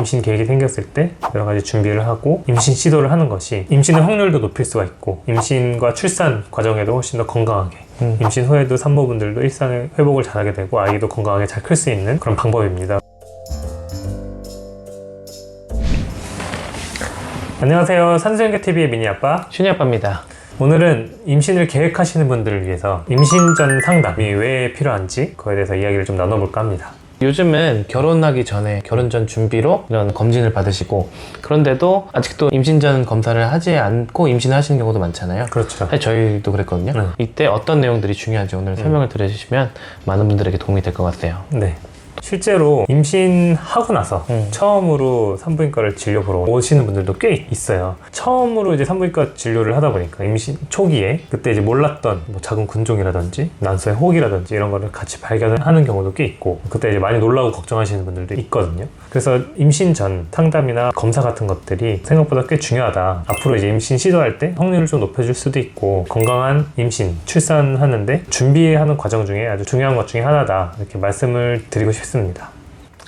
임신 계획이 생겼을 때 여러 가지 준비를 하고 임신 시도를 하는 것이 임신의 확률도 높일 수가 있고 임신과 출산 과정에도 훨씬 더 건강하게 임신 후에도 산모분들도 일상의 회복을 잘하게 되고 아이도 건강하게 잘 클 수 있는 그런 방법입니다. 안녕하세요. 산수연계TV의 미니아빠 슈니아빠입니다. 오늘은 임신을 계획하시는 분들을 위해서 임신 전 상담이 왜 필요한지 그거에 대해서 이야기를 좀 나눠볼까 합니다. 요즘은 결혼하기 전에 결혼 전 준비로 이런 검진을 받으시고 그런데도 아직도 임신 전 검사를 하지 않고 임신을 하시는 경우도 많잖아요. 그렇죠. 사실 저희도 그랬거든요. 이때 어떤 내용들이 중요한지 오늘 설명을 들어주시면 많은 분들에게 도움이 될 것 같아요. 네. 실제로 임신하고 나서 처음으로 산부인과를 진료 보러 오시는 분들도 꽤 있어요. 처음으로 이제 산부인과 진료를 하다 보니까 임신 초기에 그때 이제 몰랐던 뭐 작은 근종이라든지 난소의 혹이라든지 이런 거를 같이 발견을 하는 경우도 꽤 있고 그때 이제 많이 놀라고 걱정하시는 분들도 있거든요. 그래서 임신 전 상담이나 검사 같은 것들이 생각보다 꽤 중요하다. 앞으로 이제 임신 시도할 때 확률을 좀 높여줄 수도 있고 건강한 임신, 출산하는데 준비하는 과정 중에 아주 중요한 것 중에 하나다. 이렇게 말씀을 드리고 싶습니다.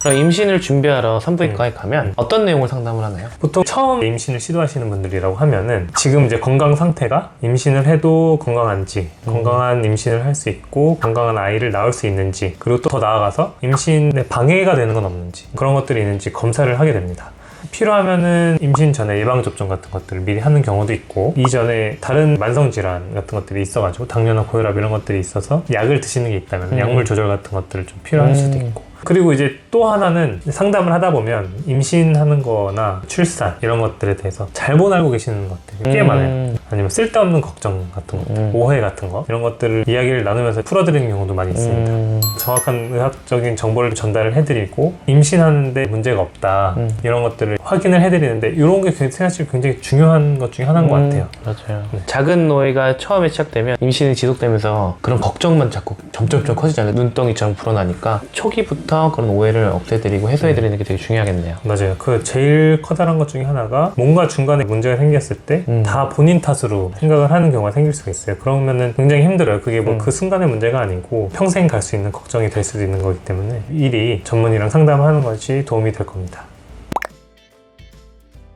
그럼 임신을 준비하러 산부인과에 가면 어떤 내용을 상담을 하나요? 보통 처음 임신을 시도하시는 분들이라고 하면은 지금 이제 건강 상태가 임신을 해도 건강한지 건강한 임신을 할 수 있고 건강한 아이를 낳을 수 있는지 그리고 또 더 나아가서 임신에 방해가 되는 건 없는지 그런 것들이 있는지 검사를 하게 됩니다. 필요하면은 임신 전에 예방접종 같은 것들을 미리 하는 경우도 있고 이전에 다른 만성질환 같은 것들이 있어가지고 당뇨나 고혈압 이런 것들이 있어서 약을 드시는 게 있다면 약물 조절 같은 것들을 좀 필요할 수도 있고 그리고 이제 또 하나는 상담을 하다 보면 임신하는 거나 출산 이런 것들에 대해서 잘못 알고 계시는 것들이 꽤 많아요. 아니면 쓸데없는 걱정 같은 것들, 오해 같은 거 이런 것들을 이야기를 나누면서 풀어드리는 경우도 많이 있습니다. 정확한 의학적인 정보를 전달을 해드리고 임신하는데 문제가 없다 이런 것들을 확인을 해드리는데 이런 게 사실 굉장히 중요한 것 중에 하나인 것 같아요. 맞아요. 네. 작은 노예가 처음에 시작되면 임신이 지속되면서 그런 걱정만 자꾸 점점 커지잖아요. 눈덩이처럼 불어나니까 초기부터 그런 오해를 없애드리고 해소해드리는 게 되게 중요하겠네요. 맞아요. 그 제일 커다란 것 중에 하나가 뭔가 중간에 문제가 생겼을 때 다 본인 탓으로 생각을 하는 경우가 생길 수가 있어요. 그러면은 굉장히 힘들어요. 그게 뭐 그 순간의 문제가 아니고 평생 갈 수 있는 걱정이 될 수도 있는 거기 때문에 미리 전문의랑 상담하는 것이 도움이 될 겁니다.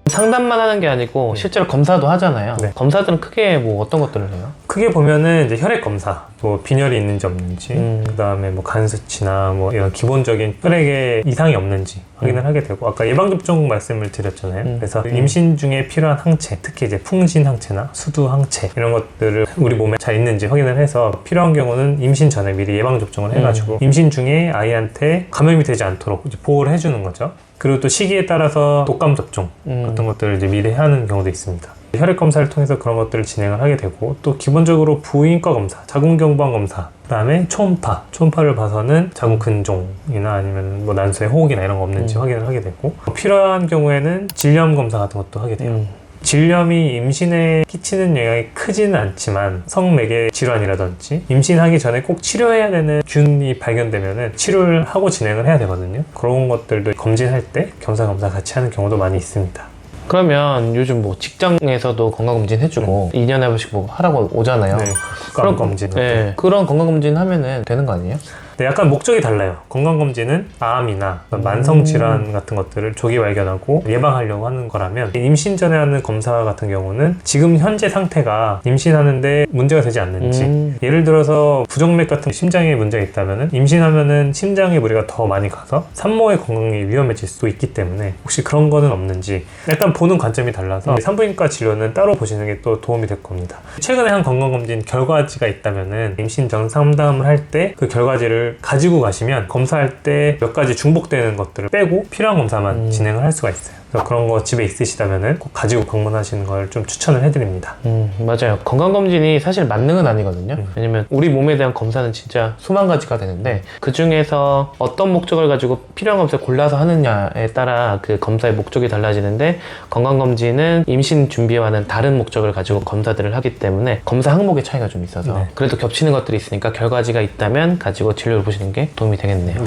상담만 하는 게 아니고 실제로 검사도 하잖아요. 네. 검사들은 크게 뭐 어떤 것들을 해요? 크게 보면은 이제 혈액 검사, 뭐 빈혈이 있는지 없는지, 그 다음에 뭐 간 수치나 뭐 이런 기본적인 혈액에 이상이 없는지 확인을 하게 되고 아까 예방접종 말씀을 드렸잖아요. 그래서 임신 중에 필요한 항체, 특히 이제 풍진 항체나 수두 항체 이런 것들을 우리 몸에 잘 있는지 확인을 해서 필요한 경우는 임신 전에 미리 예방접종을 해가지고 임신 중에 아이한테 감염이 되지 않도록 이제 보호를 해주는 거죠. 그리고 또 시기에 따라서 독감 접종 같은 것들을 이제 미리 하는 경우도 있습니다. 혈액 검사를 통해서 그런 것들을 진행을 하게 되고 또 기본적으로 부인과 검사, 자궁경부암 검사, 그다음에 초음파를 봐서는 자궁 근종이나 아니면 뭐 난소의 혹이나 이런 거 없는지 확인을 하게 되고 필요한 경우에는 질염 검사 같은 것도 하게 돼요. 질염이 임신에 끼치는 영향이 크지는 않지만 성매개 질환이라든지 임신하기 전에 꼭 치료해야 되는 균이 발견되면 치료를 하고 진행을 해야 되거든요. 그런 것들도 검진할 때 겸사겸사 같이 하는 경우도 많이 있습니다. 그러면 요즘 뭐 직장에서도 건강검진 해주고 2년에 한 번씩 뭐 하라고 오잖아요. 네, 건강검진. 네, 그런 건강검진 하면은 되는 거 아니에요? 네, 약간 목적이 달라요. 건강검진은 암이나 만성질환 같은 것들을 조기 발견하고 예방하려고 하는 거라면 임신 전에 하는 검사 같은 경우는 지금 현재 상태가 임신하는데 문제가 되지 않는지 예를 들어서 부정맥 같은 심장에 문제가 있다면 임신하면은 심장에 무리가 더 많이 가서 산모의 건강이 위험해질 수도 있기 때문에 혹시 그런 거는 없는지 약간 보는 관점이 달라서 산부인과 진료는 따로 보시는 게 또 도움이 될 겁니다. 최근에 한 건강검진 결과지가 있다면은 임신 전 상담을 할 때 그 결과지를 가지고 가시면 검사할 때 몇 가지 중복되는 것들을 빼고 필요한 검사만 진행을 할 수가 있어요. 그래서 그런 거 집에 있으시다면은 꼭 가지고 방문하시는 걸 좀 추천을 해드립니다. 맞아요. 건강검진이 사실 만능은 아니거든요. 왜냐면 우리 몸에 대한 검사는 진짜 수만 가지가 되는데 그 중에서 어떤 목적을 가지고 필요한 검사를 골라서 하느냐에 따라 그 검사의 목적이 달라지는데 건강검진은 임신 준비와는 다른 목적을 가지고 검사들을 하기 때문에 검사 항목의 차이가 좀 있어서 그래도 겹치는 것들이 있으니까 결과지가 있다면 가지고 진료를 보시는 게 도움이 되겠네요.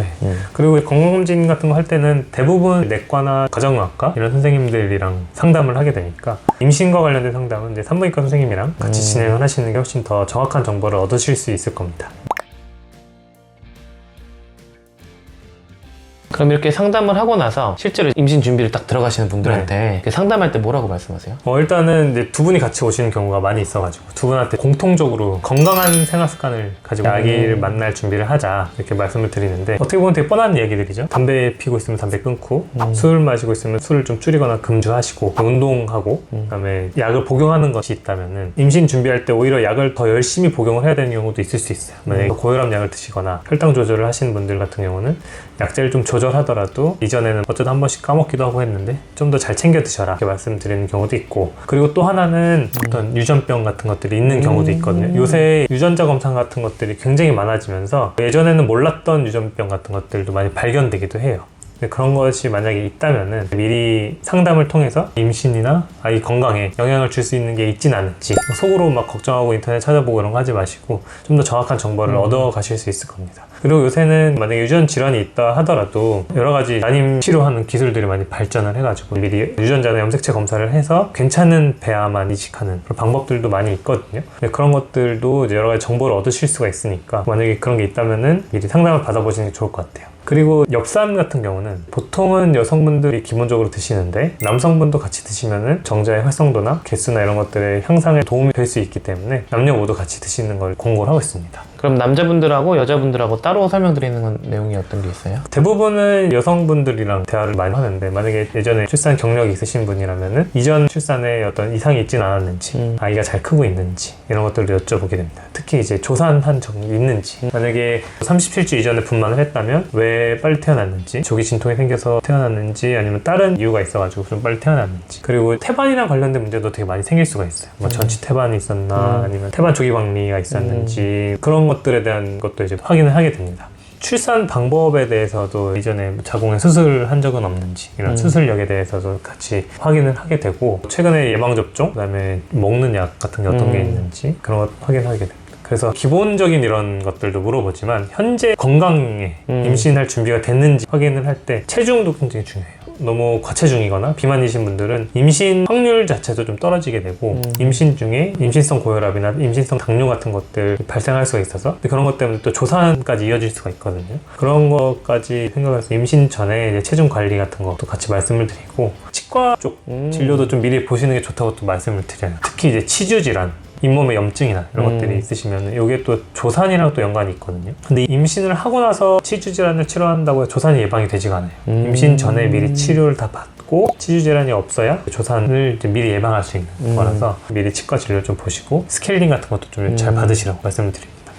그리고 건강검진 같은 거 할 때는 대부분 내과나 가정의학과 이런 선생님들이랑 상담을 하게 되니까 임신과 관련된 상담은 이제 산부인과 선생님이랑 같이 진행을 하시는 게 훨씬 더 정확한 정보를 얻으실 수 있을 겁니다. 그럼 이렇게 상담을 하고 나서 실제로 임신 준비를 딱 들어가시는 분들한테 그 상담할 때 뭐라고 말씀하세요? 일단은 이제 두 분이 같이 오시는 경우가 많이 있어가지고 두 분한테 공통적으로 건강한 생활 습관을 가지고 아기를 만날 준비를 하자 이렇게 말씀을 드리는데 어떻게 보면 되게 뻔한 이야기들이죠. 담배 피고 있으면 담배 끊고 술 마시고 있으면 술을 좀 줄이거나 금주하시고 운동하고 그다음에 약을 복용하는 것이 있다면은 임신 준비할 때 오히려 약을 더 열심히 복용을 해야 되는 경우도 있을 수 있어요. 만약에 고혈압 약을 드시거나 혈당 조절을 하시는 분들 같은 경우는 약제를 좀 조절하더라도 이전에는 어쩌다 한 번씩 까먹기도 하고 했는데 좀 더 잘 챙겨 드셔라 이렇게 말씀드리는 경우도 있고, 그리고 또 하나는 어떤 유전병 같은 것들이 있는 경우도 있거든요. 요새 유전자 검사 같은 것들이 굉장히 많아지면서 예전에는 몰랐던 유전병 같은 것들도 많이 발견되기도 해요. 그런 것이 만약에 있다면은 미리 상담을 통해서 임신이나 아이 건강에 영향을 줄 수 있는 게 있진 않은지 속으로 막 걱정하고 인터넷 찾아보고 이런 거 하지 마시고 좀 더 정확한 정보를 얻어 가실 수 있을 겁니다. 그리고 요새는 만약에 유전 질환이 있다 하더라도 여러 가지 난임 치료하는 기술들이 많이 발전을 해가지고 미리 유전자나 염색체 검사를 해서 괜찮은 배아만 이식하는 그런 방법들도 많이 있거든요. 그런 것들도 이제 여러 가지 정보를 얻으실 수가 있으니까 만약에 그런 게 있다면은 미리 상담을 받아보시는 게 좋을 것 같아요. 그리고 엽산 같은 경우는 보통은 여성분들이 기본적으로 드시는데 남성분도 같이 드시면은 정자의 활성도나 개수나 이런 것들의 향상에 도움이 될 수 있기 때문에 남녀 모두 같이 드시는 걸 권고를 하고 있습니다. 그럼 남자분들하고 여자분들하고 따로 설명드리는 내용이 어떤 게 있어요? 대부분은 여성분들이랑 대화를 많이 하는데 만약에 예전에 출산 경력이 있으신 분이라면은 이전 출산에 어떤 이상이 있진 않았는지 아이가 잘 크고 있는지 이런 것들도 여쭤보게 됩니다. 특히 이제 조산한 적이 있는지, 만약에 37주 이전에 분만을 했다면 왜 빨리 태어났는지, 조기 진통이 생겨서 태어났는지 아니면 다른 이유가 있어가지고 좀 빨리 태어났는지, 그리고 태반이랑 관련된 문제도 되게 많이 생길 수가 있어요. 뭐 전치 태반이 있었나 아니면 태반 조기 박리가 있었는지 그런 것들에 대한 것도 이제 확인을 하게 됩니다. 출산 방법에 대해서도 이전에 자궁에 수술한 적은 없는지 이런 수술력에 대해서도 같이 확인을 하게 되고, 최근에 예방접종, 그다음에 먹는 약 같은 게 어떤 게 있는지 그런 것 확인하게 됩니다. 그래서 기본적인 이런 것들도 물어보지만 현재 건강에 임신할 준비가 됐는지 확인을 할 때 체중도 굉장히 중요해요. 너무 과체중이거나 비만이신 분들은 임신 확률 자체도 좀 떨어지게 되고 임신 중에 임신성 고혈압이나 임신성 당뇨 같은 것들 발생할 수가 있어서 그런 것 때문에 또 조산까지 이어질 수가 있거든요. 그런 것까지 생각해서 임신 전에 이제 체중 관리 같은 것도 같이 말씀을 드리고, 치과 쪽 진료도 좀 미리 보시는 게 좋다고 또 말씀을 드려요. 특히 이제 치주 질환, 잇몸에 염증이나 이런 것들이 있으시면 이게 또 조산이랑 또 연관이 있거든요. 근데 임신을 하고 나서 치주 질환을 치료한다고 해서 조산이 예방이 되지가 않아요. 임신 전에 미리 치료를 다 받고 치주 질환이 없어야 조산을 이제 미리 예방할 수 있는 거라서 미리 치과 진료 좀 보시고 스케일링 같은 것도 좀 잘 받으시라고 말씀을 드립니다.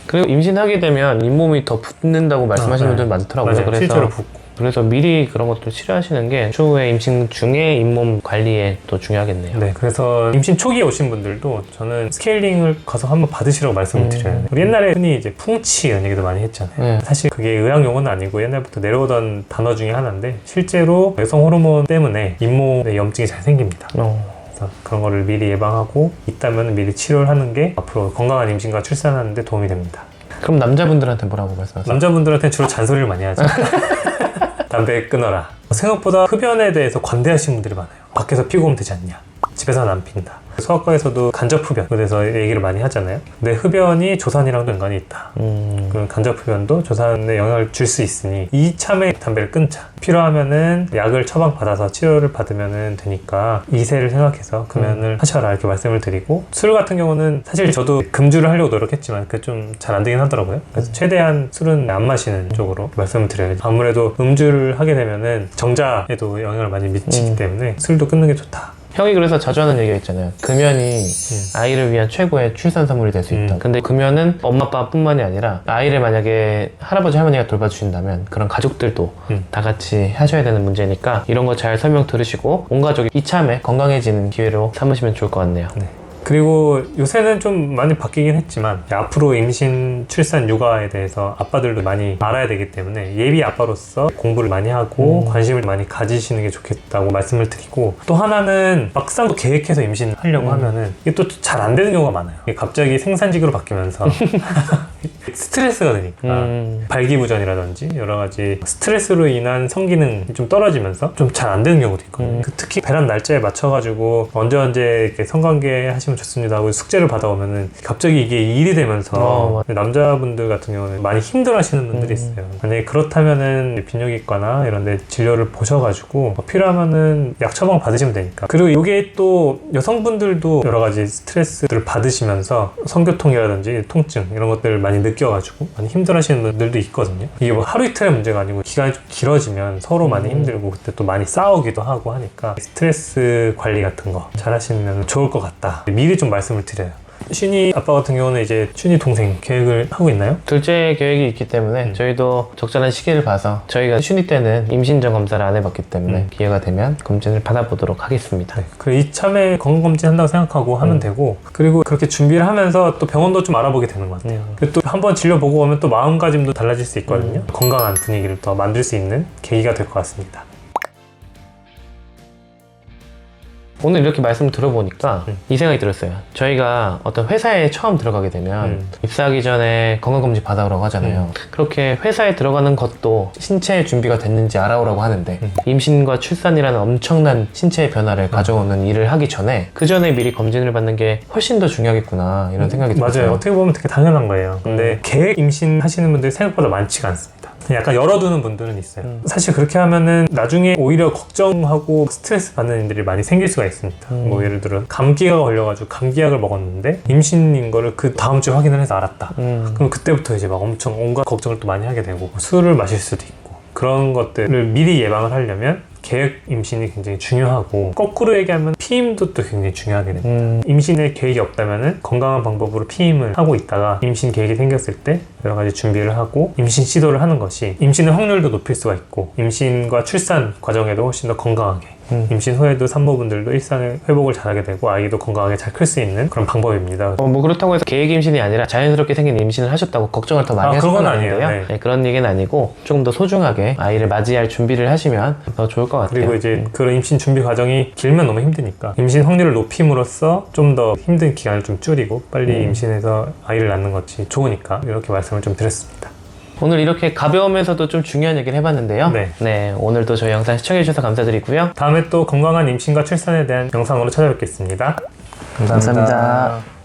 그리고 임신하게 되면 잇몸이 더 붓는다고 말씀하시는 분들 많더라고요. 맞아요. 실제로 붓고. 그래서 미리 그런 것들 치료하시는 게 추후에 임신 중에 잇몸 관리에 또 중요하겠네요. 네, 그래서 임신 초기에 오신 분들도 저는 스케일링을 가서 한번 받으시라고 말씀을 드려요. 우리 옛날에 흔히 이제 풍치 이런 얘기도 많이 했잖아요. 네. 사실 그게 의학 용어는 아니고 옛날부터 내려오던 단어 중에 하나인데 실제로 여성 호르몬 때문에 잇몸에 염증이 잘 생깁니다. 그래서 그런 거를 미리 예방하고 있다면 미리 치료를 하는 게 앞으로 건강한 임신과 출산하는 데 도움이 됩니다. 그럼 남자분들한테 뭐라고 말씀하세요? 남자분들한테는 주로 잔소리를 많이 하죠. 담배 끊어라. 생각보다 흡연에 대해서 관대하신 분들이 많아요. 밖에서 피고 오면 되지 않냐, 집에서는 안 핀다. 소아과에서도 간접 흡연에 대해서 얘기를 많이 하잖아요. 근데 흡연이 조산이랑도 연관이 있다. 그럼 간접 흡연도 조산에 영향을 줄 수 있으니 이참에 담배를 끊자. 필요하면은 약을 처방받아서 치료를 받으면 되니까 이세를 생각해서 금연을 하셔라 이렇게 말씀을 드리고, 술 같은 경우는 사실 저도 금주를 하려고 노력했지만 그게 좀 잘 안 되긴 하더라고요. 그래서 최대한 술은 안 마시는 쪽으로 말씀을 드려요. 아무래도 음주를 하게 되면은 정자에도 영향을 많이 미치기 때문에 술도 끊는 게 좋다. 형이 그래서 자주 하는 얘기가 있잖아요. 금연이 아이를 위한 최고의 출산 선물이 될 수 있다. 근데 금연은 엄마 아빠뿐만이 아니라 아이를 만약에 할아버지 할머니가 돌봐주신다면 그런 가족들도 다 같이 하셔야 되는 문제니까 이런 거 잘 설명 들으시고 온 가족이 이참에 건강해지는 기회로 삼으시면 좋을 것 같네요. 네. 그리고 요새는 좀 많이 바뀌긴 했지만 앞으로 임신, 출산, 육아에 대해서 아빠들도 많이 알아야 되기 때문에 예비 아빠로서 공부를 많이 하고 관심을 많이 가지시는 게 좋겠다고 말씀을 드리고, 또 하나는 막상 또 계획해서 임신하려고 하면은 이게 또 잘 안 되는 경우가 많아요. 이게 갑자기 생산직으로 바뀌면서 스트레스가 되니까 발기부전이라든지 여러 가지 스트레스로 인한 성기능이 좀 떨어지면서 좀 잘 안 되는 경우도 있거든요. 특히 배란 날짜에 맞춰가지고 언제 이렇게 성관계 하시면 좋습니다 하고 숙제를 받아오면은 갑자기 이게 일이 되면서 남자분들 같은 경우는 많이 힘들어하시는 분들이 있어요. 만약에 그렇다면은 비뇨기과나 이런 데 진료를 보셔가지고 필요하면은 약 처방 받으시면 되니까. 그리고 이게 또 여성분들도 여러 가지 스트레스를 받으시면서 성교통이라든지 통증 이런 것들을 많이 느껴가지고 많이 힘들어하시는 분들도 있거든요. 이게 뭐 하루 이틀의 문제가 아니고 기간이 좀 길어지면 서로 많이 힘들고 그때 또 많이 싸우기도 하고 하니까 스트레스 관리 같은 거 잘 하시면 좋을 것 같다. 미리 좀 말씀을 드려요. 슌이 아빠 같은 경우는 이제 슌이 동생 계획을 하고 있나요? 둘째 계획이 있기 때문에 저희도 적절한 시기를 봐서 저희가 슌이 때는 임신 전 검사를 안 해봤기 때문에 기회가 되면 검진을 받아보도록 하겠습니다. 네. 그리고 이참에 건강검진 한다고 생각하고 하면 되고, 그리고 그렇게 준비를 하면서 또 병원도 좀 알아보게 되는 것 같아요. 그리고 또 한번 진료 보고 오면 또 마음가짐도 달라질 수 있거든요. 건강한 분위기를 더 만들 수 있는 계기가 될 것 같습니다. 오늘 이렇게 말씀을 들어보니까 이 생각이 들었어요. 저희가 어떤 회사에 처음 들어가게 되면 입사하기 전에 건강검진 받아오라고 하잖아요. 그렇게 회사에 들어가는 것도 신체의 준비가 됐는지 알아오라고 하는데 임신과 출산이라는 엄청난 신체의 변화를 가져오는 일을 하기 전에 그 전에 미리 검진을 받는 게 훨씬 더 중요하겠구나 이런 생각이 들었어요. 맞아요. 어떻게 보면 되게 당연한 거예요. 근데 계획 임신 하시는 분들이 생각보다 많지가 않습니다. 약간 열어두는 분들은 있어요. 사실 그렇게 하면은 나중에 오히려 걱정하고 스트레스 받는 일들이 많이 생길 수가 있습니다. 뭐 예를 들어 감기가 걸려가지고 감기약을 먹었는데 임신인 거를 그 다음 주에 확인을 해서 알았다. 그럼 그때부터 이제 막 엄청 온갖 걱정을 또 많이 하게 되고 술을 마실 수도 있고, 그런 것들을 미리 예방을 하려면 계획 임신이 굉장히 중요하고, 거꾸로 얘기하면 피임도 또 굉장히 중요하게 됩니다. 임신에 계획이 없다면 건강한 방법으로 피임을 하고 있다가 임신 계획이 생겼을 때 여러 가지 준비를 하고 임신 시도를 하는 것이 임신의 확률도 높일 수가 있고, 임신과 출산 과정에도 훨씬 더 건강하게, 임신 후에도 산모분들도 일상의 회복을 잘하게 되고 아이도 건강하게 잘 클 수 있는 그런 방법입니다. 뭐 그렇다고 해서 계획 임신이 아니라 자연스럽게 생긴 임신을 하셨다고 걱정을 더 많이 하실 건 아니에요. 네, 그런 얘기는 아니고 조금 더 소중하게 아이를 맞이할 준비를 하시면 더 좋을 것 같아요. 그리고 이제 그런 임신 준비 과정이 길면 너무 힘드니까 임신 확률을 높임으로써 좀 더 힘든 기간을 좀 줄이고 빨리 임신해서 아이를 낳는 것이 좋으니까 이렇게 말씀을 좀 드렸습니다. 오늘 이렇게 가벼우면서도 좀 중요한 얘기를 해봤는데요. 네, 오늘도 저희 영상 시청해주셔서 감사드리고요. 다음에 또 건강한 임신과 출산에 대한 영상으로 찾아뵙겠습니다. 감사합니다.